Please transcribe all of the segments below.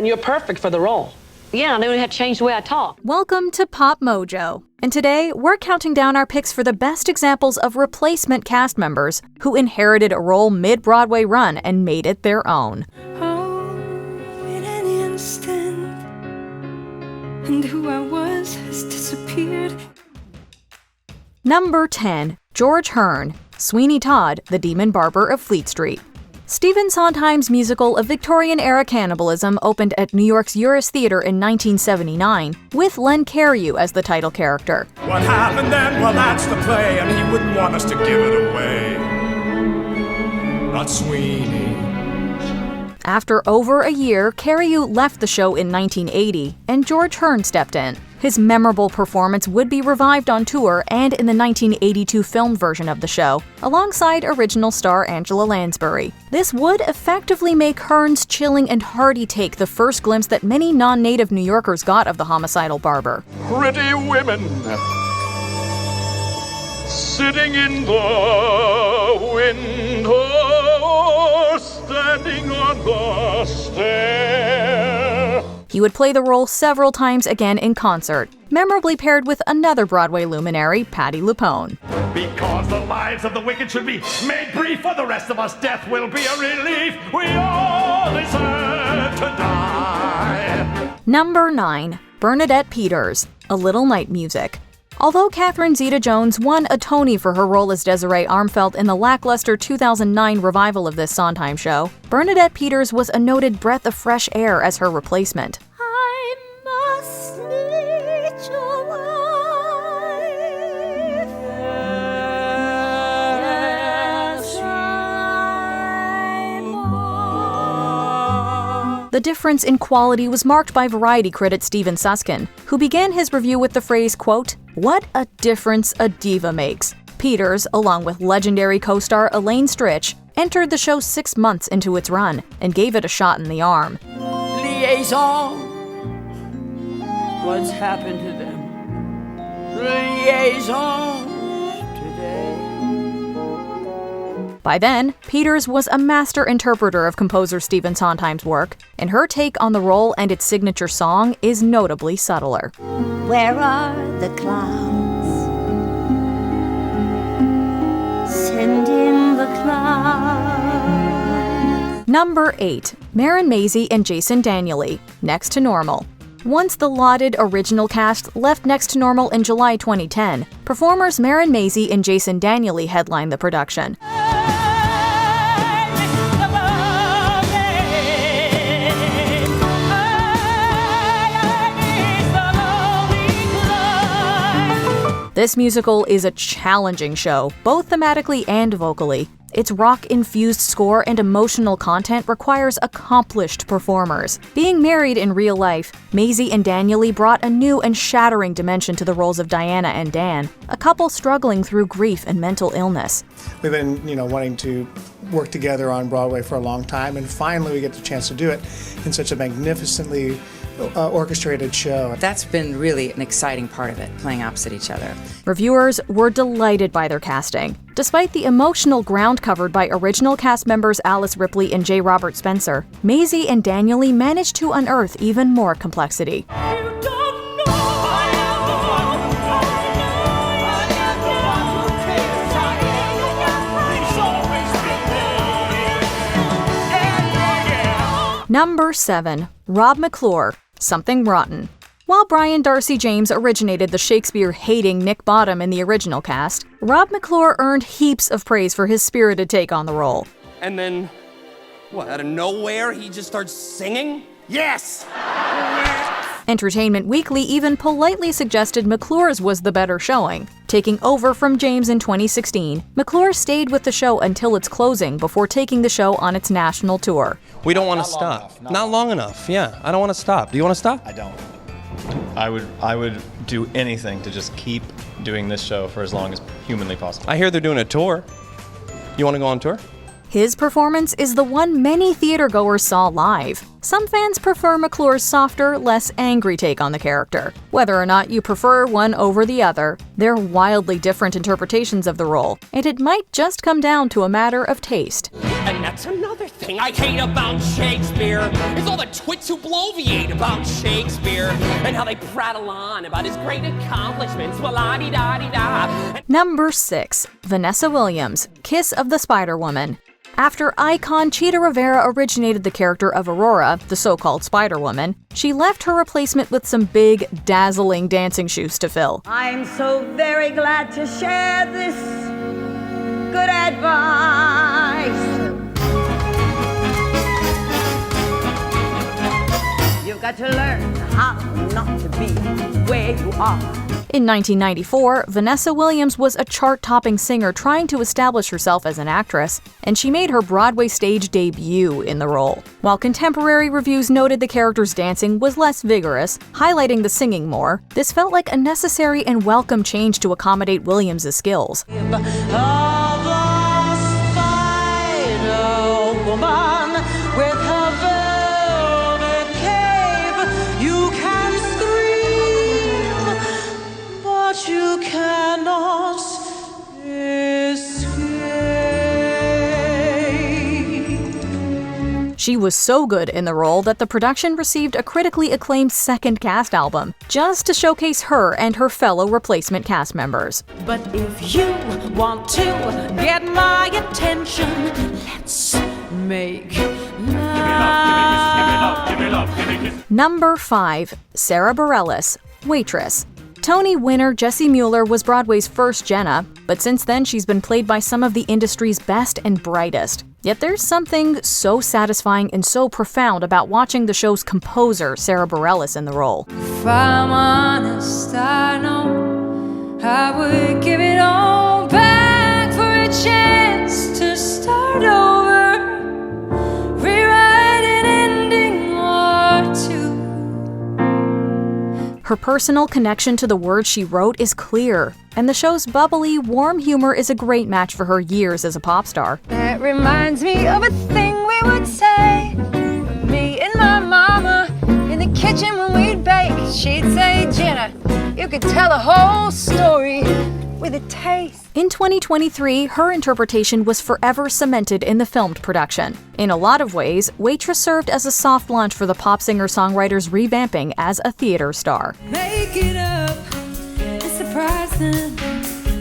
And you're perfect for the role. Yeah, and I only had to change the way I talk. Welcome to Pop Mojo. And today, we're counting down our picks for the best examples of replacement cast members who inherited a role mid-Broadway run and made it their own. Oh, in an instant, and who I was has disappeared. Number 10. George Hearn, Sweeney Todd, the Demon Barber of Fleet Street. Stephen Sondheim's musical of Victorian-era cannibalism opened at New York's Uris Theatre in 1979, with Len Cariou as the title character. What happened then? Well, that's the play, and he wouldn't want us to give it away. Not Sweeney. After over a year, Cariou left the show in 1980, and George Hearn stepped in. His memorable performance would be revived on tour and in the 1982 film version of the show, alongside original star Angela Lansbury. This would effectively make Hearn's chilling and hearty take the first glimpse that many non-native New Yorkers got of the homicidal barber. Pretty women sitting in the window, standing on the stair. He would play the role several times again in concert, memorably paired with another Broadway luminary, Patti LuPone. Because the lives of the wicked should be made brief, for the rest of us death will be a relief. We all deserve to die. Number 9. Bernardet Peters, A Little Night Music. Although Catherine Zeta-Jones won a Tony for her role as Desiree Armfeldt in the lackluster 2009 revival of this Sondheim show, Bernardet Peters was a noted breath of fresh air as her replacement. I must lead your life. Yes, I must. The difference in quality was marked by Variety critic Stephen Suskin, who began his review with the phrase, quote, "What a difference a diva makes." Peters, along with legendary co-star Elaine Stritch, entered the show 6 months into its run and gave it a shot in the arm. Liaison. What's happened to them? Liaison today. By then, Peters was a master interpreter of composer Stephen Sondheim's work, and her take on the role and its signature song is notably subtler. Where are the clouds? Send in the clouds. Number 8. Maisie and Jason Daniely, Next to Normal. Once the lauded original cast left Next to Normal in July 2010, performers Maisie and Jason Daniely headlined the production. This musical is a challenging show, both thematically and vocally. Its rock-infused score and emotional content requires accomplished performers. Being married in real life, Maisie and Daniely brought a new and shattering dimension to the roles of Diana and Dan, a couple struggling through grief and mental illness. We've been, wanting to work together on Broadway for a long time, and finally we get the chance to do it in such a magnificently orchestrated show. That's been really an exciting part of it, playing opposite each other. Reviewers were delighted by their casting. Despite the emotional ground covered by original cast members Alice Ripley and J. Robert Spencer, Maisie and Daniely managed to unearth even more complexity. Number 7. Rob McClure, Something Rotten. While Brian Darcy James originated the Shakespeare-hating Nick Bottom in the original cast, Rob McClure earned heaps of praise for his spirited take on the role. And then, out of nowhere, he just starts singing? Yes! Entertainment Weekly even politely suggested McClure's was the better showing. Taking over from James in 2016, McClure stayed with the show until its closing before taking the show on its national tour. We don't want to stop. Not long enough, yeah. I don't want to stop. Do you want to stop? I don't. I would do anything to just keep doing this show for as long as humanly possible. I hear they're doing a tour. You want to go on tour? His performance is the one many theatergoers saw live. Some fans prefer McClure's softer, less angry take on the character. Whether or not you prefer one over the other, they're wildly different interpretations of the role, and it might just come down to a matter of taste. And that's another thing I hate about Shakespeare, is all the twits who bloviate about Shakespeare, and how they prattle on about his great accomplishments, la-di-da-di-da. Number 6. Vanessa Williams, Kiss of the Spiderwoman. After icon Cheetah Rivera originated the character of Aurora, the so-called Spiderwoman, she left her replacement with some big, dazzling dancing shoes to fill. I'm so very glad to share this good advice. You've got to learn how not to be where you are. In 1994, Vanessa Williams was a chart-topping singer trying to establish herself as an actress, and she made her Broadway stage debut in the role. While contemporary reviews noted the character's dancing was less vigorous, highlighting the singing more, this felt like a necessary and welcome change to accommodate Williams' skills. You cannot escape. She was so good in the role that the production received a critically acclaimed second cast album, just to showcase her and her fellow replacement cast members. But if you want to get my attention, let's make love. Number 5. Sarah Bareilles, Waitress. Tony winner Jessie Mueller was Broadway's first Jenna, but since then she's been played by some of the industry's best and brightest. Yet there's something so satisfying and so profound about watching the show's composer, Sarah Bareilles, in the role. If I'm honest, I know I would give it all back for a chance to start over, rewrite an ending or two. Her personal connection to the words she wrote is clear, and the show's bubbly, warm humor is a great match for her years as a pop star. That reminds me of a thing we would say, me and my mama in the kitchen when we'd bake. She'd say, Jenna, you could tell a whole story with a taste. In 2023, her interpretation was forever cemented in the filmed production. In a lot of ways, Waitress served as a soft launch for the pop singer-songwriter's revamping as a theater star. Make it up and surprise them.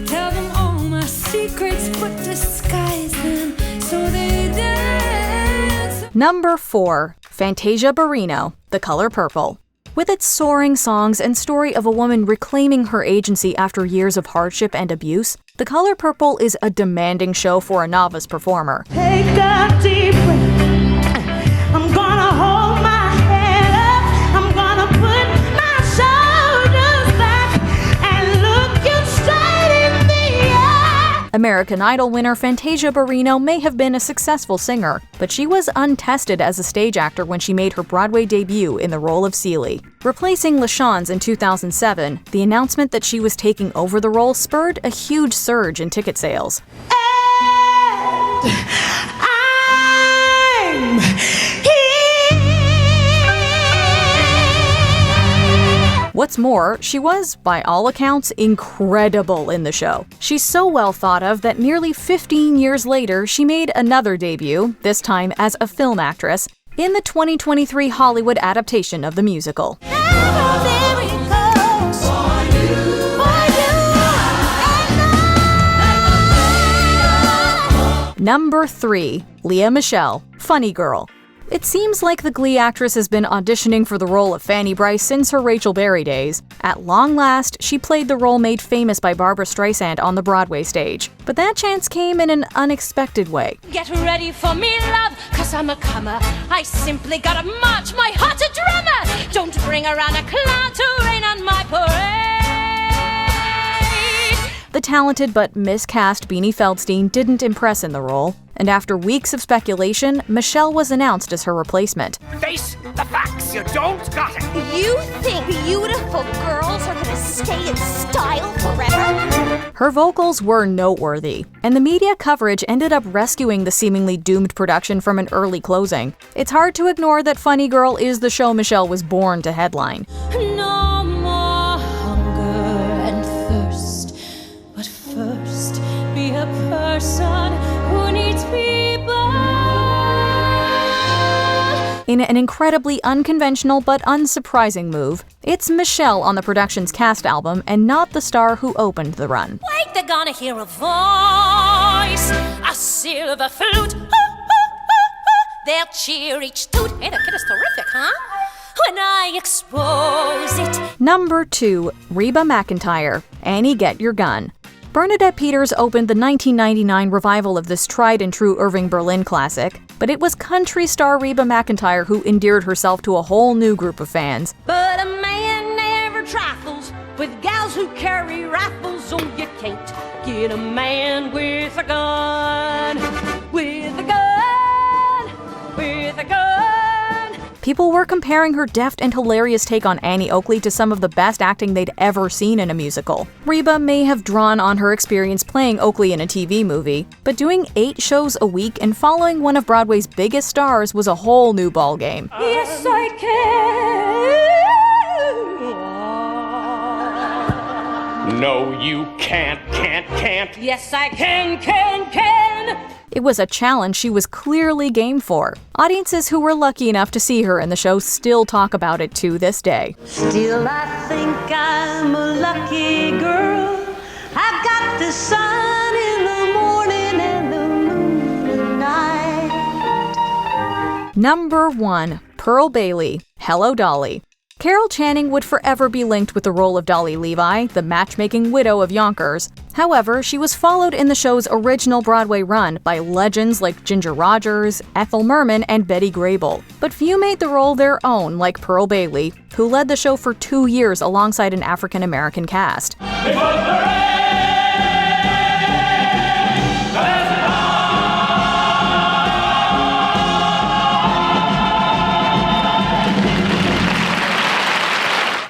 Tell them all my secrets, but disguise them so they dance. Number 4. Fantasia Barrino, The Color Purple. With its soaring songs and story of a woman reclaiming her agency after years of hardship and abuse, The Color Purple is a demanding show for a novice performer. Take a deep breath. I'm gonna hold my head up. I'm gonna put my shoulders back and look you straight in the eye. American Idol winner Fantasia Barrino may have been a successful singer, but she was untested as a stage actor when she made her Broadway debut in the role of Celie. Replacing LaChanze in 2007, the announcement that she was taking over the role spurred a huge surge in ticket sales. I'm What's more, she was, by all accounts, incredible in the show. She's so well thought of that nearly 15 years later, she made another debut, this time as a film actress, in the 2023 Hollywood adaptation of the musical. Number 3. Leah Michele, Funny Girl. It seems like the Glee actress has been auditioning for the role of Fanny Brice since her Rachel Berry days. At long last, she played the role made famous by Barbra Streisand on the Broadway stage. But that chance came in an unexpected way. Get ready for me, love, 'cause I'm a comer. I simply gotta march my heart a drummer. Don't bring around a clown to rain on my parade. The talented but miscast Beanie Feldstein didn't impress in the role, and after weeks of speculation, Michelle was announced as her replacement. Face the facts, you don't got it. You think beautiful girls are gonna stay in style forever? Her vocals were noteworthy, and the media coverage ended up rescuing the seemingly doomed production from an early closing. It's hard to ignore that Funny Girl is the show Michelle was born to headline. No more hunger and thirst, but first be a person who needs people. In an incredibly unconventional but unsurprising move, it's Michelle on the production's cast album and not the star who opened the run. Wait, they're gonna hear a voice, a silver flute. They'll cheer each toot. Hey, the kid is terrific, huh? When I expose it. Number 2. Reeba McIntyre, Annie Get Your Gun. Bernardet Peters opened the 1999 revival of this tried-and-true Irving Berlin classic, but it was country star Reeba McIntyre who endeared herself to a whole new group of fans. But a man never trifles with gals who carry rifles. Oh, you can't get a man with a gun, with a gun, with a gun. People were comparing her deft and hilarious take on Annie Oakley to some of the best acting they'd ever seen in a musical. Reeba may have drawn on her experience playing Oakley in a TV movie, but doing 8 shows a week and following one of Broadway's biggest stars was a whole new ballgame. Yes, I can. No, you can't. Yes, I can. It was a challenge she was clearly game for. Audiences who were lucky enough to see her in the show still talk about it to this day. Still, I think I'm a lucky girl. I've got the sun in the morning and the moon at night. Number 1. Pearl Bailey, Hello Dolly. Carol Channing would forever be linked with the role of Dolly Levi, the matchmaking widow of Yonkers. However, she was followed in the show's original Broadway run by legends like Ginger Rogers, Ethel Merman, and Betty Grable. But few made the role their own, like Pearl Bailey, who led the show for 2 years alongside an African-American cast.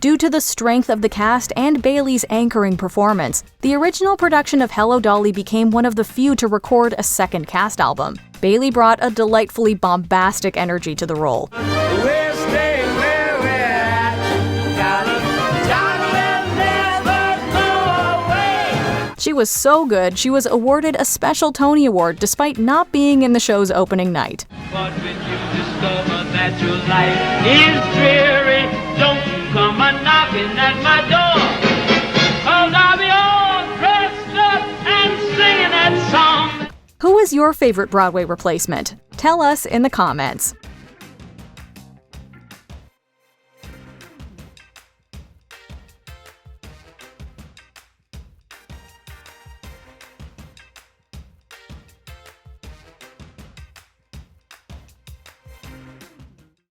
Due to the strength of the cast and Bailey's anchoring performance, the original production of Hello Dolly became one of the few to record a second cast album. Bailey brought a delightfully bombastic energy to the role. We're staying where we're at. Darling, never go away. She was so good, she was awarded a special Tony Award despite not being in the show's opening night. But when you discover that your life is dreary, don't come a-knocking at my door, 'cause I'll be all dressed up and singing that song. Who is your favorite Broadway replacement? Tell us in the comments.